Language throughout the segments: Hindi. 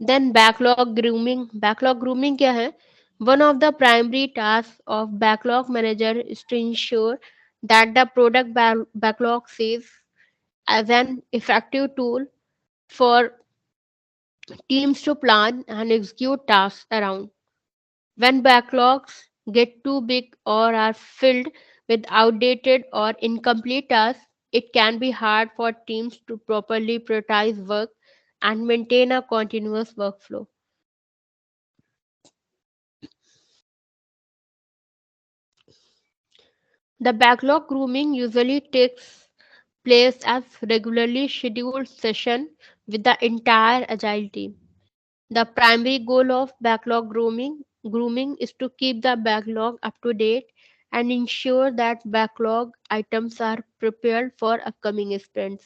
देन बैकलॉग ग्रूमिंग क्या है? One of the primary task of backlog manager is to ensure that the product backlog serves as an effective tool for teams to plan and execute tasks around. When backlogs get too big or are filled with outdated or incomplete tasks, it can be hard for teams to properly prioritize work and maintain a continuous workflow. The backlog grooming usually takes place as regularly scheduled session with the entire agile team. The primary goal of backlog grooming is to keep the backlog up to date and ensure that backlog items are prepared for upcoming sprints.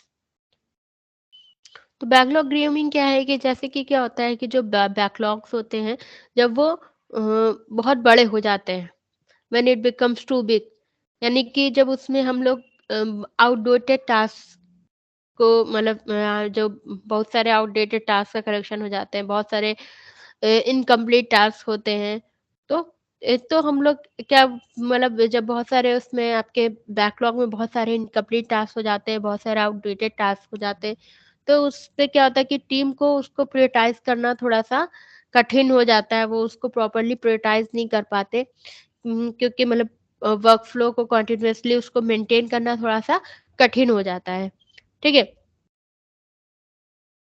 तो बैकलॉग ग्रूमिंग क्या है कि जैसे कि क्या होता है कि जो बैकलॉग्स होते हैं जब वो बहुत बड़े हो जाते हैं, when it becomes too big, यानी कि जब उसमें हम लोग आउटडेटेड टास्क को मतलब जो बहुत सारे आउटडेटेड टास्क का करेक्शन हो जाते हैं, बहुत सारे इनकम्प्लीट टास्क होते हैं। तो एक तो हम लोग क्या मतलब जब बहुत सारे उसमें आपके बैकलॉग में बहुत सारे इनकम्प्लीट टास्क हो जाते हैं, बहुत सारे आउटडेटेड टास्क हो जाते हैं, तो उससे क्या होता है कि टीम को उसको प्रायोरिटाइज़ करना थोड़ा-सा कठिन हो जाता है, वो उसको प्रॉपर्ली प्रायोरिटाइज़ नहीं कर पाते। क्योंकि मतलब वर्क फ्लो को कंटीन्यूअसली उसको मेंटेन करना थोड़ा-सा कठिन हो जाता है। ठीक है?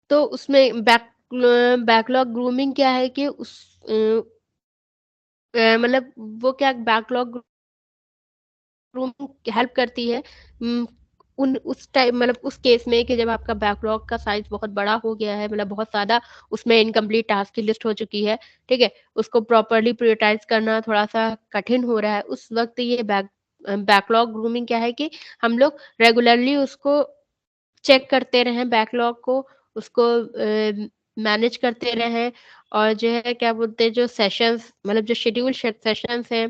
तो उसमें बैकलॉग ग्रूमिंग क्या है कि मतलब वो क्या बैकलॉग ग्रूमिंग हेल्प करती है उन उस टाइम मतलब उस केस में कि जब आपका बैकलॉग का साइज बहुत बड़ा हो गया है, मतलब बहुत ज़्यादा उसमें इनकम्प्लीट टास्क की लिस्ट हो चुकी है, ठीक है? उसको प्रॉपर्ली प्रायोरिटाइज़ करना थोड़ा-सा कठिन हो रहा है, उस वक़्त ये बैकलॉग ग्रूमिंग क्या है कि हम लोग रेगुलरली उसको चेक करते रहें बैकलॉग को, उसको मैनेज करते रहें और जो है क्या बोलते हैं जो सेशंस मतलब जो शेड्यूल सेशंस हैं,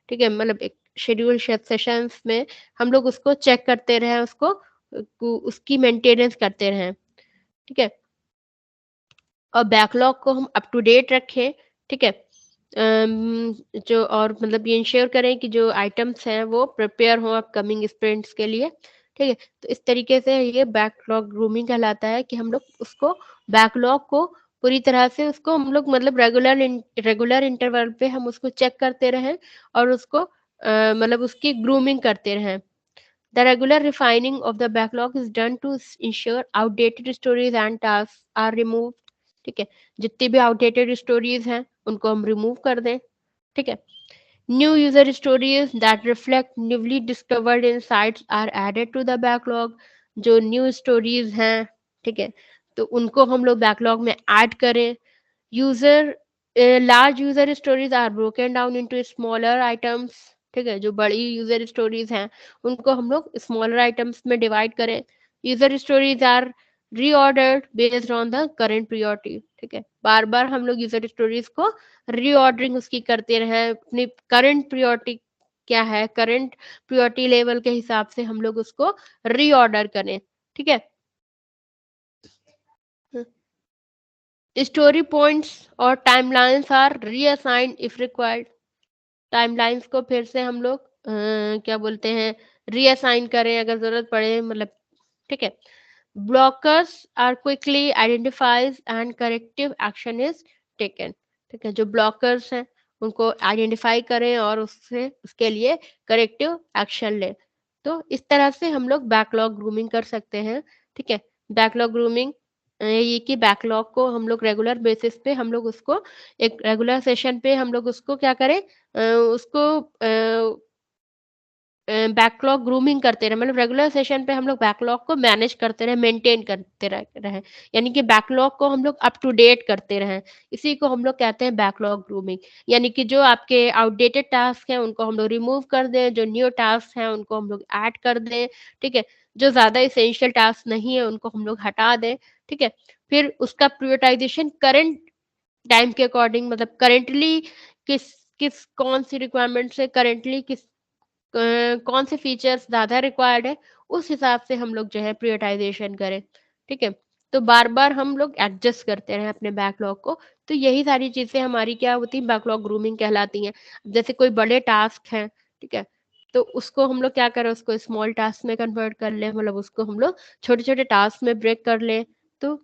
ठीक है? मतलब एक शेड्यूल सेशंस में हम लोग उसको चेक करते रहें, उसको उसकी मेंटेनेंस करते रहें, ठीक है? और बैकलॉग को हम अप टू डेट रखें, ठीक है? जो और मतलब ये इंश्योर करें कि जो आइटम्स हैं वो प्रिपेयर हों अपकमिंग स्प्रिंट्स के लिए, ठीक है? तो इस तरीके से ये बैकलॉग ग्रूमिंग कहलाता है कि हम लोग उसको बैकलॉग को पूरी तरह से उसको हम लोग मतलब रेगुलर इंटरवल पे हम उसको चेक करते रहें और उसको मतलब उसकी ग्रूमिंग करते रहें। The regular refining of the backlog is done to ensure outdated stories and tasks are removed. ठीक है, जितनी भी outdated stories हैं उनको हम remove कर दें, ठीक है। New user stories that reflect newly discovered insights are added to the backlog. जो new stories हैं, ठीक है, तो उनको हम लोग backlog में add करें। User large user stories are broken down into smaller items, ठीक है, जो बड़ी यूजर स्टोरीज हैं उनको हम लोग स्मॉलर आइटम्स में डिवाइड करें। User stories are reordered based on the current priority, ठीक है, बार बार हम लोग यूजर स्टोरीज को रीऑर्डरिंग उसकी करते रहें, अपनी करंट प्रियोरिटी क्या है, करंट प्रियोरिटी लेवल के हिसाब से हम लोग उसको रीऑर्डर करें, ठीक है। स्टोरी पॉइंट्स और timelines are reassigned if required. Timelines को फिर से हम लोग क्या बोलते हैं रीअसाइन करें अगर जरूरत पड़े, मतलब ठीक है। Blockers are quickly identifies and corrective action is taken, ठीक है, जो ब्लॉकर्स हैं उनको आइडेंटिफाई करें और उससे उसके लिए करेक्टिव एक्शन लें। तो इस तरह से हम लोग बैकलॉग ग्रूमिंग कर सकते हैं, ठीक है। बैकलॉग ग्रूमिंग ये कि बैकलॉग को हम लोग रेगुलर बेसिस पे हम लोग उसको एक रेगुलर सेशन पे हम लोग उसको क्या करें, उसको बैकलॉग ग्रूमिंग करते रहे, मतलब रेगुलर सेशन पे हम लोग बैकलॉग को मैनेज करते रहे, मेंटेन करते रहे, यानी कि बैकलॉग को हम लोग अप टू डेट करते रहें। इसी को हम लोग कहते हैं बैकलॉग ग्रूमिंग, यानी कि जो आपके आउटडेटेड टास्क हैं उनको हम लोग रिमूव कर दें, जो न्यू टास्क हैं उनको हम लोग ऐड कर दें, ठीक है। जो ज़्यादा इसेंशियल टास्क नहीं है उनको हम लोग हटा दें, ठीक है। फिर उसका प्रायोरिटाइजेशन करंट टाइम के अकॉर्डिंग, मतलब करंटली किस किस कौन सी रिक्वायरमेंट से करंटली कौन से फीचर्स ज़्यादा रिक्वायर्ड है, उस हिसाब से हम लोग जो है प्रायोरिटाइज़ेशन करें, ठीक है? तो बार-बार हम लोग एडजस्ट करते रहें अपने बैकलॉग को, तो यही सारी चीज़ें हमारी क्या होती हैं बैकलॉग ग्रूमिंग कहलाती हैं। जैसे कोई बड़े टास्क हैं, ठीक है? तो उसको हम लोग क्या करें उसको स्मॉल टास्क में कन्वर्ट कर लें, मतलब उसको हम लोग छोटे-छोटे टास्क में ब्रेक कर लें, तो